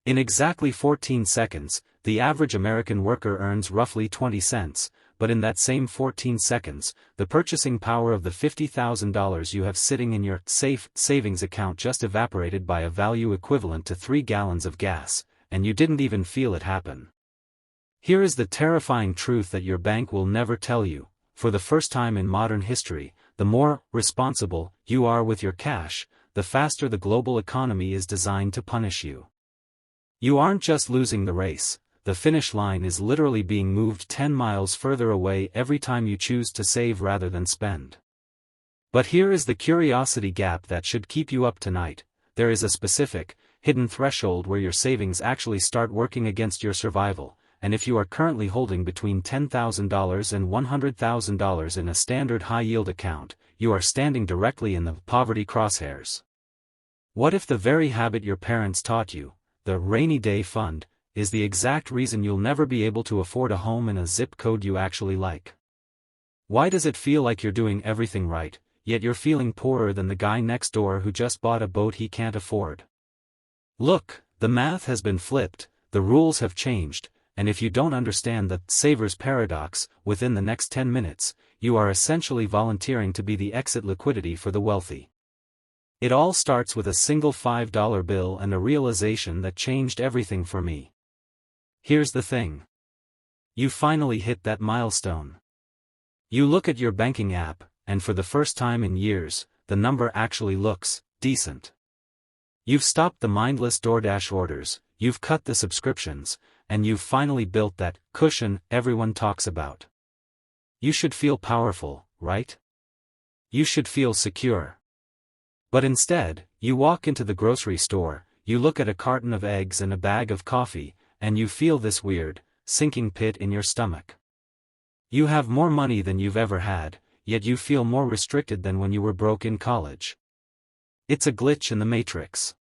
In exactly 14 seconds, the average American worker earns roughly 20 cents, but in that same 14 seconds, the purchasing power of the $50,000 you have sitting in your safe savings account just evaporated by a value equivalent to 3 gallons of gas, and you didn't even feel it happen. Here is the terrifying truth that your bank will never tell you: for the first time in modern history, the more responsible you are with your cash, the faster the global economy is designed to punish you. You aren't just losing the race, the finish line is literally being moved 10 miles further away every time you choose to save rather than spend. But here is the curiosity gap that should keep you up tonight: there is a specific, hidden threshold where your savings actually start working against your survival, and if you are currently holding between $10,000 and $100,000 in a standard high-yield account, you are standing directly in the poverty crosshairs. What if the very habit your parents taught you, the rainy day fund, is the exact reason you'll never be able to afford a home in a zip code you actually like? Why does it feel like you're doing everything right, yet you're feeling poorer than the guy next door who just bought a boat he can't afford? Look, the math has been flipped, the rules have changed, and if you don't understand the saver's paradox within the next 10 minutes, you are essentially volunteering to be the exit liquidity for the wealthy. It all starts with a single $5 bill and a realization that changed everything for me. Here's the thing. You finally hit that milestone. You look at your banking app, and for the first time in years, the number actually looks decent. You've stopped the mindless DoorDash orders, you've cut the subscriptions, and you've finally built that cushion everyone talks about. You should feel powerful, right? You should feel secure. But instead, you walk into the grocery store, you look at a carton of eggs and a bag of coffee, and you feel this weird, sinking pit in your stomach. You have more money than you've ever had, yet you feel more restricted than when you were broke in college. It's a glitch in the matrix.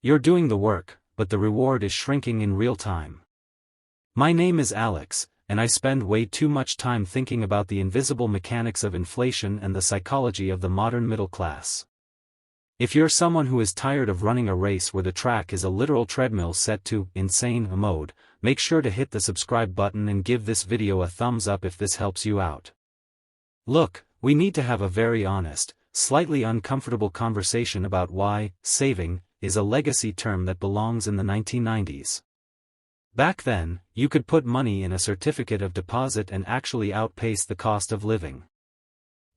You're doing the work, but the reward is shrinking in real time. My name is Alex, and I spend way too much time thinking about the invisible mechanics of inflation and the psychology of the modern middle class. If you're someone who is tired of running a race where the track is a literal treadmill set to insane mode, make sure to hit the subscribe button and give this video a thumbs up if this helps you out. Look, we need to have a very honest, slightly uncomfortable conversation about why saving is a legacy term that belongs in the 1990s. Back then, you could put money in a certificate of deposit and actually outpace the cost of living.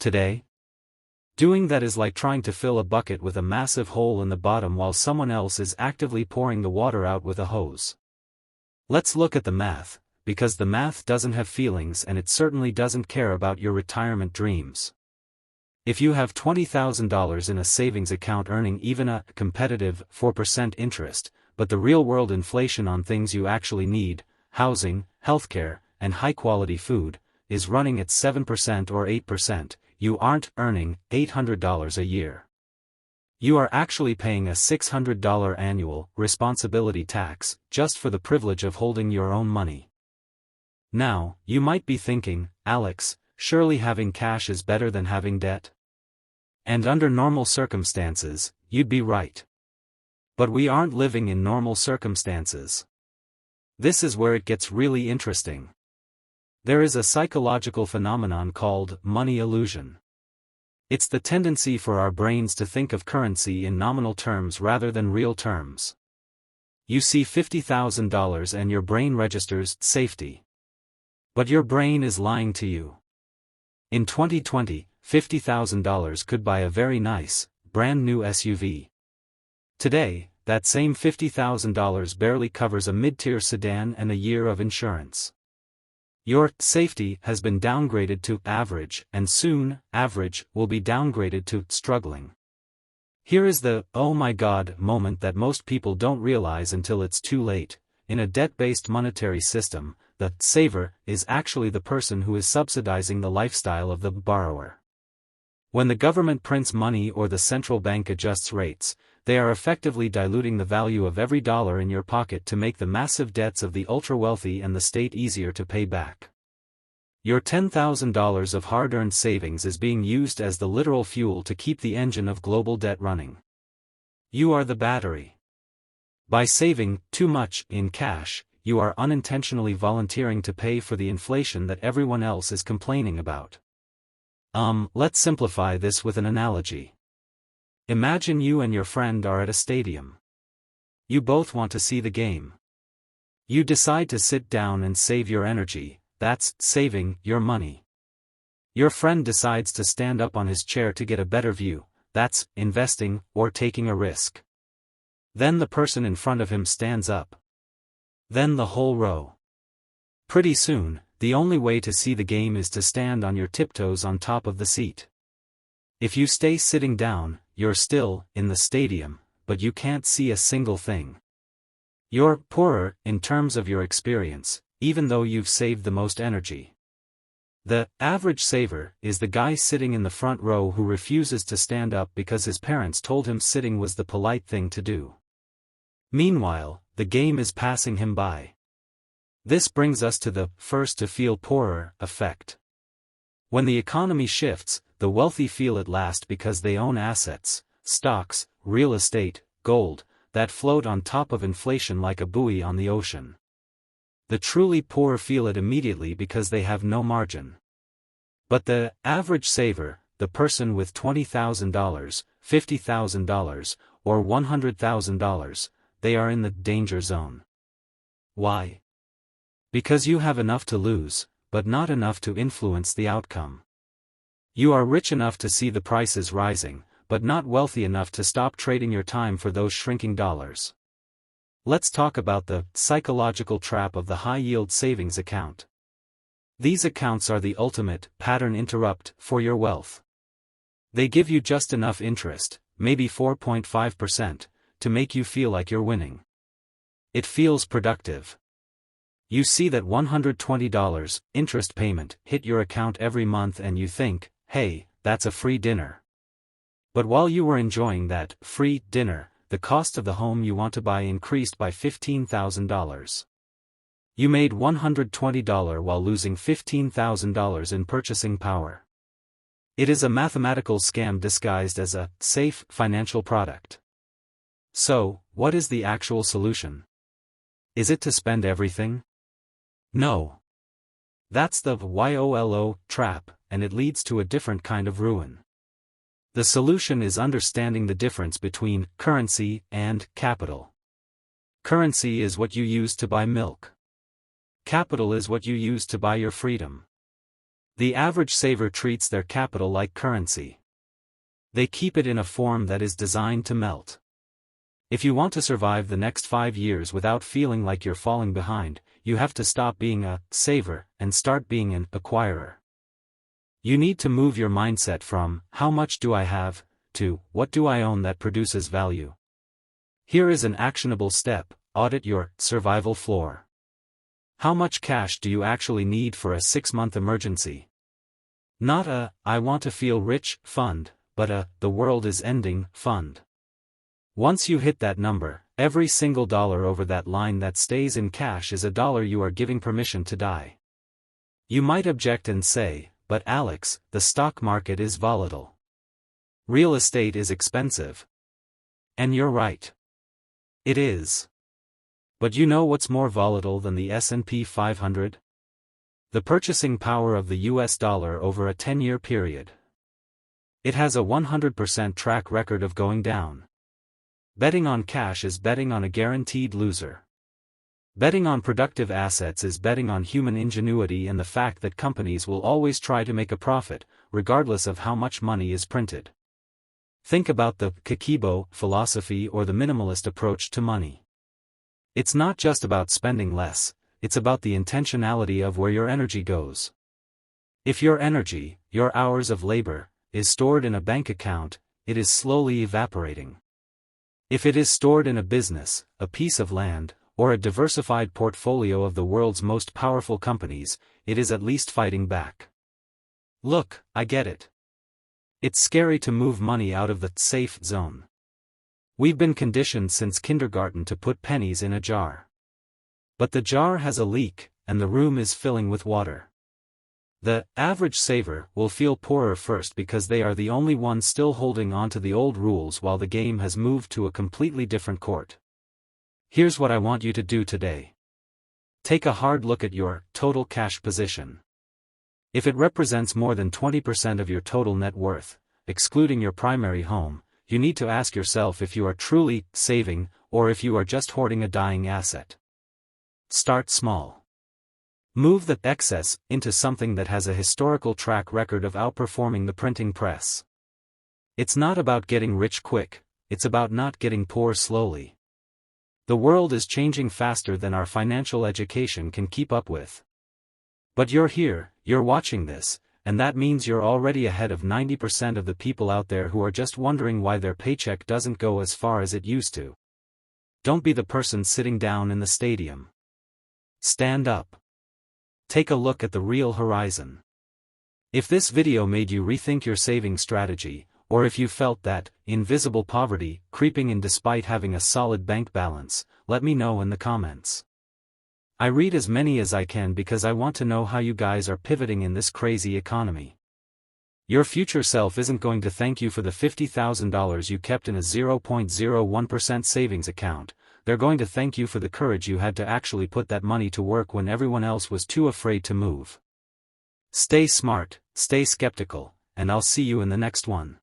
Today, doing that is like trying to fill a bucket with a massive hole in the bottom while someone else is actively pouring the water out with a hose. Let's look at the math, because the math doesn't have feelings and it certainly doesn't care about your retirement dreams. If you have $20,000 in a savings account earning even a competitive 4% interest, but the real-world inflation on things you actually need, housing, healthcare, and high-quality food, is running at 7% or 8%, you aren't earning $800 a year. You are actually paying a $600 annual responsibility tax just for the privilege of holding your own money. Now, you might be thinking, Alex, surely having cash is better than having debt? And under normal circumstances, you'd be right. But we aren't living in normal circumstances. This is where it gets really interesting. There is a psychological phenomenon called money illusion. It's the tendency for our brains to think of currency in nominal terms rather than real terms. You see $50,000 and your brain registers safety. But your brain is lying to you. In 2020, $50,000 could buy a very nice, brand new SUV. Today, that same $50,000 barely covers a mid-tier sedan and a year of insurance. Your safety has been downgraded to average, and soon, average will be downgraded to struggling. Here is the oh my god moment that most people don't realize until it's too late. In a debt-based monetary system, the saver is actually the person who is subsidizing the lifestyle of the borrower. When the government prints money or the central bank adjusts rates, they are effectively diluting the value of every dollar in your pocket to make the massive debts of the ultra-wealthy and the state easier to pay back. Your $10,000 of hard-earned savings is being used as the literal fuel to keep the engine of global debt running. You are the battery. By saving too much in cash, you are unintentionally volunteering to pay for the inflation that everyone else is complaining about. Let's simplify this with an analogy. Imagine you and your friend are at a stadium. You both want to see the game. You decide to sit down and save your energy, that's saving your money. Your friend decides to stand up on his chair to get a better view, that's investing or taking a risk. Then the person in front of him stands up. Then the whole row. Pretty soon, the only way to see the game is to stand on your tiptoes on top of the seat. If you stay sitting down, you're still in the stadium, but you can't see a single thing. You're poorer in terms of your experience, even though you've saved the most energy. The average saver is the guy sitting in the front row who refuses to stand up because his parents told him sitting was the polite thing to do. Meanwhile, the game is passing him by. This brings us to the first to feel poorer effect. When the economy shifts, the wealthy feel it last because they own assets, stocks, real estate, gold, that float on top of inflation like a buoy on the ocean. The truly poor feel it immediately because they have no margin. But the average saver, the person with $20,000, $50,000, or $100,000, they are in the danger zone. Why? Because you have enough to lose, but not enough to influence the outcome. You are rich enough to see the prices rising, but not wealthy enough to stop trading your time for those shrinking dollars. Let's talk about the psychological trap of the high-yield savings account. These accounts are the ultimate pattern interrupt for your wealth. They give you just enough interest, maybe 4.5%, to make you feel like you're winning. It feels productive. You see that $120 interest payment hit your account every month and you think, hey, that's a free dinner. But while you were enjoying that free dinner, the cost of the home you want to buy increased by $15,000. You made $120 while losing $15,000 in purchasing power. It is a mathematical scam disguised as a safe financial product. So, what is the actual solution? Is it to spend everything? No. That's the YOLO trap, and it leads to a different kind of ruin. The solution is understanding the difference between currency and capital. Currency is what you use to buy milk. Capital is what you use to buy your freedom. The average saver treats their capital like currency. They keep it in a form that is designed to melt. If you want to survive the next 5 years without feeling like you're falling behind, you have to stop being a saver and start being an acquirer. You need to move your mindset from, how much do I have, to, what do I own that produces value? Here is an actionable step: audit your survival floor. How much cash do you actually need for a 6-month emergency? Not a, I want to feel rich fund, but a, the world is ending fund. Once you hit that number, every single dollar over that line that stays in cash is a dollar you are giving permission to die. You might object and say, but Alex, the stock market is volatile. Real estate is expensive. And you're right. It is. But you know what's more volatile than the S&P 500? The purchasing power of the US dollar over a 10-year period. It has a 100% track record of going down. Betting on cash is betting on a guaranteed loser. Betting on productive assets is betting on human ingenuity and the fact that companies will always try to make a profit, regardless of how much money is printed. Think about the Kikibo philosophy or the minimalist approach to money. It's not just about spending less, it's about the intentionality of where your energy goes. If your energy, your hours of labor, is stored in a bank account, it is slowly evaporating. If it is stored in a business, a piece of land, or a diversified portfolio of the world's most powerful companies, it is at least fighting back. Look, I get it. It's scary to move money out of the safe zone. We've been conditioned since kindergarten to put pennies in a jar. But the jar has a leak, and the room is filling with water. The average saver will feel poorer first because they are the only ones still holding on to the old rules while the game has moved to a completely different court. Here's what I want you to do today. Take a hard look at your total cash position. If it represents more than 20% of your total net worth, excluding your primary home, you need to ask yourself if you are truly saving, or if you are just hoarding a dying asset. Start small. Move the excess into something that has a historical track record of outperforming the printing press. It's not about getting rich quick, it's about not getting poor slowly. The world is changing faster than our financial education can keep up with. But you're here, you're watching this, and that means you're already ahead of 90% of the people out there who are just wondering why their paycheck doesn't go as far as it used to. Don't be the person sitting down in the stadium. Stand up. Take a look at the real horizon. If this video made you rethink your saving strategy, or if you felt that invisible poverty creeping in despite having a solid bank balance, let me know in the comments. I read as many as I can because I want to know how you guys are pivoting in this crazy economy. Your future self isn't going to thank you for the $50,000 you kept in a 0.01% savings account, they're going to thank you for the courage you had to actually put that money to work when everyone else was too afraid to move. Stay smart, stay skeptical, and I'll see you in the next one.